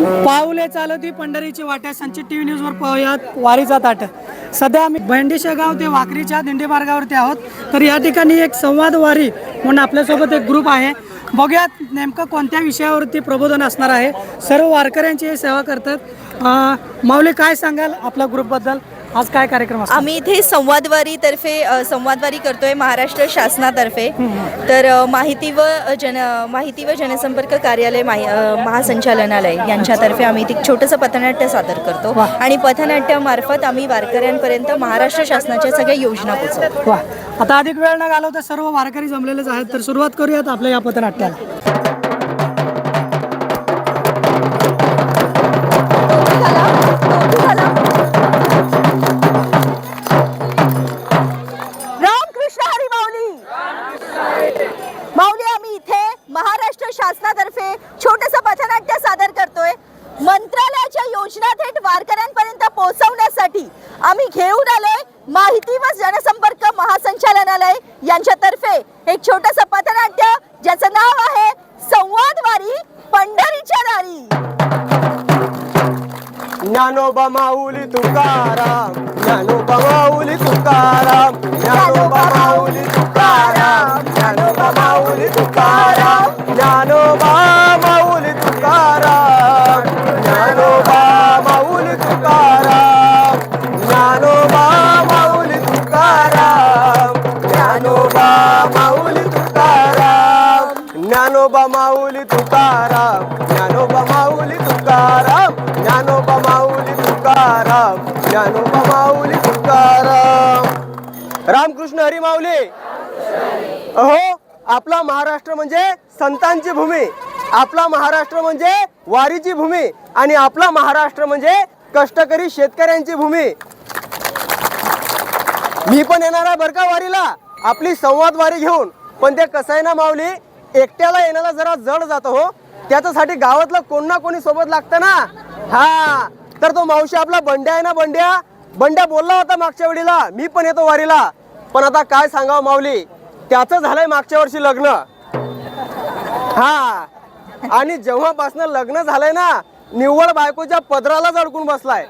पाऊले चालती पंढरीची वाट्या. संचित टीव्ही न्यूज वर पाहूयात वारीचा ताट. सध्या आम्ही भेंडीशेगाव ते वाकरीच्या दिंडी मार्गावरती आहोत. तर या ठिकाणी एक संवाद वारी म्हणून आपल्यासोबत एक ग्रुप आहे. बघूयात नेमकं कोणत्या विषयावरती प्रबोधन असणार आहे. सर्व वारकऱ्यांची हे सेवा करतात. माऊली काय सांगाल आपल्या ग्रुपबद्दल? आज काय कार्यक्रम असतो? आम्ही इथे संवादवारी करतोय महाराष्ट्र शासनातर्फे. तर माहिती व जनसंपर्क कार्यालय महासंचालनालय यांच्यातर्फे आम्ही इथे छोटंसं पथनाट्य सादर करतो आणि पथनाट्यामार्फत आम्ही वारकऱ्यांपर्यंत महाराष्ट्र शासनाच्या सगळ्या योजना पोहोचवतो. आता अधिक वेळ न घालवता सर्व वारकरी जमलेलेच आहेत. तर सुरुवात करूयात आपल्या या पथनाट्याला. महाराष्ट्र शासनातर्फे छोटंसं पथनाट्य सादर करतोय. मंत्रालयाच्या योजना थेट वारकऱ्यांपर्यंत पोहोचवण्यासाठी आम्ही घेऊन आलोय माहिती व जनसंपर्क महासंचालनालय यांच्यातर्फे एक छोटंसं पथनाट्य ज्याचं नाव आहे संवादवारी पंढरीच्या दारी. ज्ञानोबा माऊली तुकाराम, ज्ञानोबा माऊली तुकाराम, ज्ञानोबा माऊली तुकाराम, ज्ञानोबा माऊली तुकाराम, ज्ञानोबा माऊली तुकाराम, ज्ञानोबा माऊली तुकाराम, ज्ञानोबा माऊली तुकाराम, ज्ञानोबा माऊली तुकाराम, ज्ञानोबा माऊली तुकाराम, ज्ञानोबा माऊली तुकाराम, ज्ञानोबा माऊली तुकाराम, ज्ञानोबा माऊली तुकाराम. रामकृष्ण हरी माऊली. अहो, आपला महाराष्ट्र म्हणजे संतांची भूमी, आपला महाराष्ट्र म्हणजे वारीची भूमी आणि आपला महाराष्ट्र म्हणजे कष्टकरी शेतकऱ्यांची भूमी. मी पण येणार आहे बरं का वारीला, आपली संवाद वारी घेऊन. पण ते कसं आहे ना माऊली, एकट्याला येण्याला जरा जड जातं हो. त्याच्यासाठी गावातलं कोण ना कोणी सोबत लागतं ना. हा, तर तो मावशी आपला बंड्या आहे ना, बंड्या बोलला होता मागच्या वेळीला मी पण येतो वारीला. पण आता काय सांगावं माऊली, त्याचं झालंय मागच्या वर्षी लग्न. हा, आणि जेव्हापासून लग्न झालंय ना, निव्वळ बायकोच्या पदरालाच अडकून बसलाय.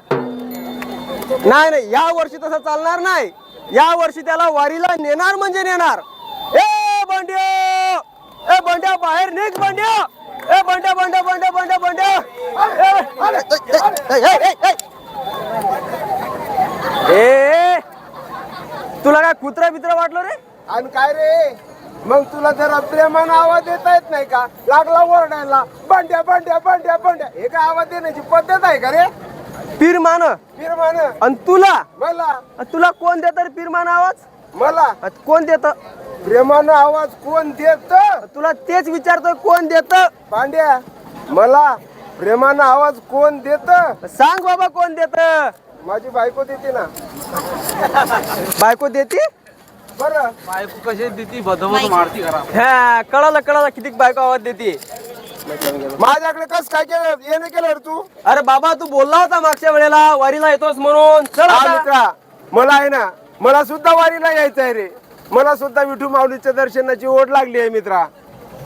नाही, या वर्षी तसं चालणार नाही. या वर्षी त्याला वारीला नेणार म्हणजे नेणार. ए बंड्या बाहेर निघ बंड्या. ए बंड्या ए, तुला काय कुत्रा बित्रा वाटलं रे? आणि काय रे, मग तुला जरा प्रेमानं आवाज देता येत नाही का? लागला ओरडायला बंड्या बंड्या बंड्या बंड्या. हे काय आवाज देण्याची पद्धत आहे का रे? पीरमान. आणि तुला कोण देत रे पीरमान आवाज? मला कोण देत प्रेमानं आवाज कोण देत? तुला तेच विचारतोय, कोण देत? पांड्या, मला प्रेमानं आवाज कोण देत? सांग बाबा, कोण देत? माझी बायको देते ना. बायको देते? बरं, बायको कशी देती बदबद मारती घरा. हा, कळालं किती बायको आवाज देते. माझ्याकडे कस काय केलं, येणं केलं रे तू? अरे बाबा, तू बोलला होता मागच्या वेळेला वारीला येतोस म्हणून. चल हा आता. मित्रा, मला आहे ना, मला सुद्धा वारीला यायचं आहे रे. मला सुद्धा विठू माऊलीच्या दर्शनाची ओढ लागली आहे मित्रा.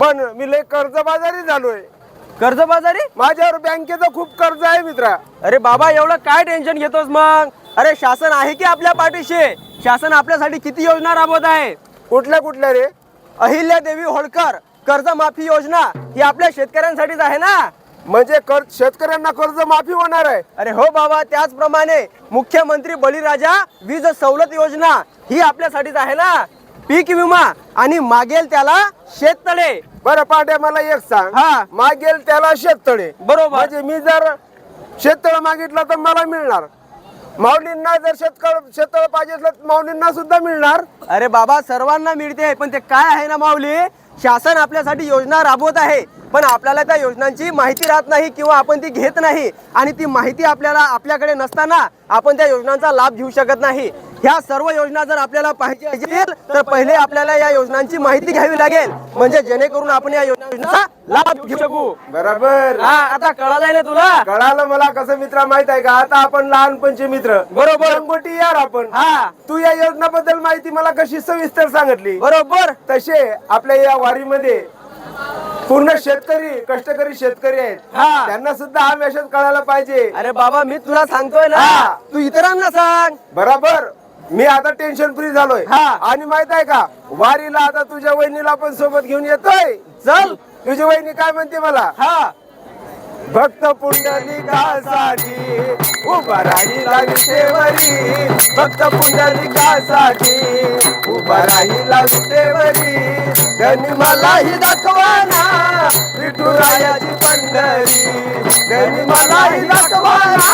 पण मी लय कर्जबाजारी झालोय. कर्जबाजारी? माझ्यावर बँकेचं खूप कर्ज आहे मित्रा. अरे बाबा, एवढं काय टेन्शन घेतोस मग? अरे शासन आहे की आपल्या पाठीशी. शासन आपल्यासाठी किती योजना राबवत आहे. कुठल्या रे? अहिल्या देवी होळकर कर्जमाफी योजना ही आपल्या शेतकऱ्यांसाठीच आहे ना. म्हणजे शेतकऱ्यांना कर्ज माफी होणार आहे? अरे हो बाबा, त्याचप्रमाणे मुख्यमंत्री बळीराजा वीज सवलत योजना ही आपल्यासाठीच आहे ना. पीक विमा आणि मागेल त्याला शेततळे. बरं पांड्या, मला एक सांग. हा. मागेल त्याला शेततळे. बरोबर. म्हणजे मी जर शेततळ मागितलं तर मला मिळणार. माऊलींना जर शेततळ पाहिजे असलं तर माऊलींना सुद्धा मिळणार. अरे बाबा, सर्वांना मिळते. पण ते काय आहे ना माऊली, शासन आपल्यासाठी योजना राबवत आहे, पण आपल्याला त्या योजनांची माहिती राहत नाही किंवा आपण ती घेत नाही. आणि ती माहिती आपल्याकडे नसताना आपण त्या योजनांचा लाभ घेऊ शकत नाही. ह्या सर्व योजना जर आपल्याला पाहिजे असेल तर पहिले आपल्याला या योजनांची माहिती घ्यावी लागेल, म्हणजे जेणेकरून आपण या योजनांचा लाभ घेऊ शकू. बरोबर. हा, आता कळालंय ना तुला? कळालं मला. कसं मित्रा माहित आहे का, आता आपण लहानपणचे मित्र. बरोबर. लंगोटी यार आपण. हा. तू या योजनाबद्दल माहिती मला कशी सविस्तर सांगितली. बरोबर. तसे आपल्या या वारीमध्ये पूर्ण शेतकरी कष्टकरी शेतकरी आहेत हा. त्यांना सुद्धा हा मेसेज कळायला पाहिजे. अरे बाबा मी तुला सांगतोय ना हा. तू इतरांना सांग. बरोबर. मी आता टेन्शन फ्री झालोय. हा. आणि माहित आहे का वारीला आता तुझ्या वहिनीला पण सोबत घेऊन येतोय. चल. तुझी वहिनी काय म्हणते मला? हा भक्त पुंडलिकासाठी उभा राहिला विटेवरी. भक्त पुंडलिकासाठी उभा राहिला विटेवरी. गणी मलाही दाखवाना विठुरायाची पंढरी. गणी मलाही दाखवाना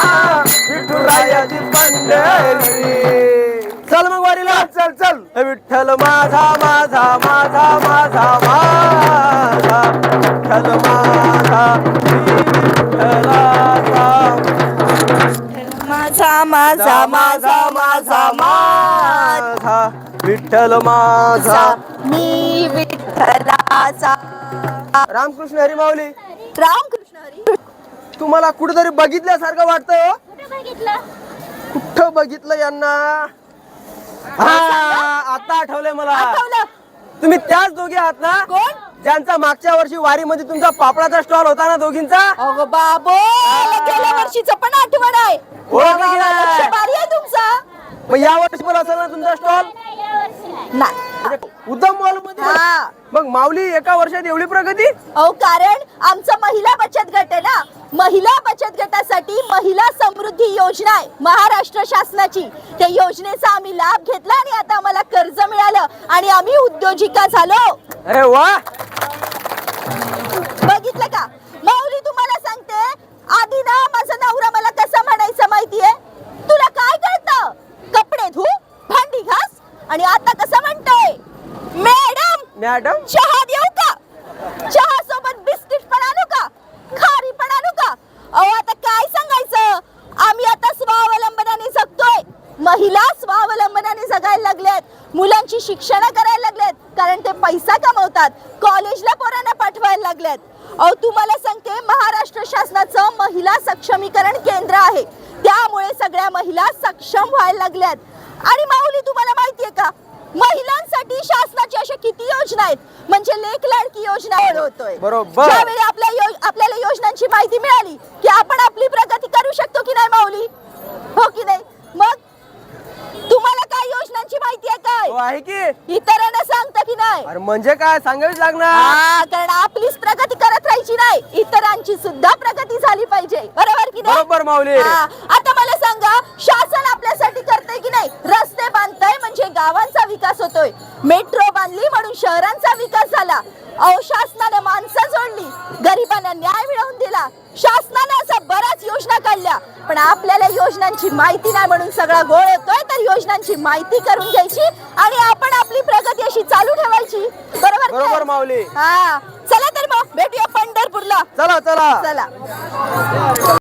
विठुरायाची पंढरी. चल मग वारीला. चल चल. विठ्ठल माझा माझा माझा माझा माझा विठ्ठल माझा विठ्ठलाचा माझा माझा माझा माझा माझा विठ्ठल माझा. मी विठ्ठलाचा. रामकृष्ण हरी माऊली. रामकृष्ण हरी. तुम्हाला कुठेतरी बघितल्यासारखं वाटतंय हो? कुठं बघितलं यांना? हा आता आठवलंय मला. आठवलं? तुम्ही त्याच दोघे आहात ना कोण? ज्यांचा मागच्या वर्षी वारीमध्ये तुमचा पापडाचा स्टॉल होता ना दोघींचा? अगं बाबो, मला गेल्या वर्षीचं पण आठवण आहे. ओळखलं की नाही? लक्ष भारी आहे तुमचा. मग या वर्षी पण असेल ना तुमचा स्टॉल? नाही. उद्धव मॉल मध्ये? हा. मग माऊली एका वर्षात एवढी प्रगती? अहो कारण आमचा महिला बचत गट आहे ना. महिला बचत गटासाठी महिला समृद्धी योजना आहे महाराष्ट्र शासनाची. त्या योजनेचा आम्ही लाभ घेतला आणि आता आम्हाला कर्ज मिळालं आणि आम्ही उद्योजिका झालो. अरे वा. बघितलं का माऊली? तुम्हाला सांगते आधी ना माझा नवरा मला कसं म्हणायचं माहितीये? तुला काय कळतं? कपडे धु, भांडी घास. आणि आता कसं म्हणतोय? मॅडम चहा देऊ का? चहा सोबत बिस्किट पण आणू का? खारी पण आणू का? अहो आता काय सांगायचं? आम्ही आता स्वावलंबनाने जगतोय. महिला स्वावलंबनाने जगायला लागल्यात. मुलांची शिक्षण करायला लागल्यात कारण ते पैसा कमवतात. कॉलेजला पोरांना पाठवायला लागल्यात. अहो तुम्हाला सांगते महाराष्ट्र शासनाचं महिला सक्षमीकरण केंद्र आहे. त्यामुळे सगळ्या महिला सक्षम व्हायला लागल्यात. आणि माऊली तुम्हाला माहितीये का महिलांसाठी शासनाची अशा किती योजना आहेत? म्हणजे लेक लाडकी योजना होतोय. बरोबर. ज्यावेळी आपल्याला योजनांची माहिती मिळाली की आपण आपली प्रगती करू शकतो की नाही माऊली? हो की नाही? मग तुम्हाला काय योजनांची माहिती आहे काय? हो आहे की. इतरांना सांगता की नाही? अरे म्हणजे काय सांगावीच लागणार. हा, कारण आपलीच प्रगती करत राहायची नाही, इतरांची सुद्धा प्रगती झाली पाहिजे. बरोबर की नाही? बरोबर माऊली. हा, आता मला सांगा शासन आपल्यासाठी करतंय की नाही? रस्ते बांधतंय म्हणजे गावांचा विकास होतोय. मेट्रो बांधली म्हणून शहरांचा विकास झाला. अहो शासनाने माणसं जोडली, गरिबांना न्याय मिळवून दिला. शासनाने अशा बऱ्याच योजना काढल्या पण आपल्याला योजनांची माहिती नाही म्हणून सगळा गोळ होतोय. तर योजनांची माहिती करून घ्यायची आणि आपण आपली प्रगती अशी चालू ठेवायची. बरोबर की नाही? बरोबर माऊली. हा चला तर मग भेटूया पंढरपूरला. चला चला. चला.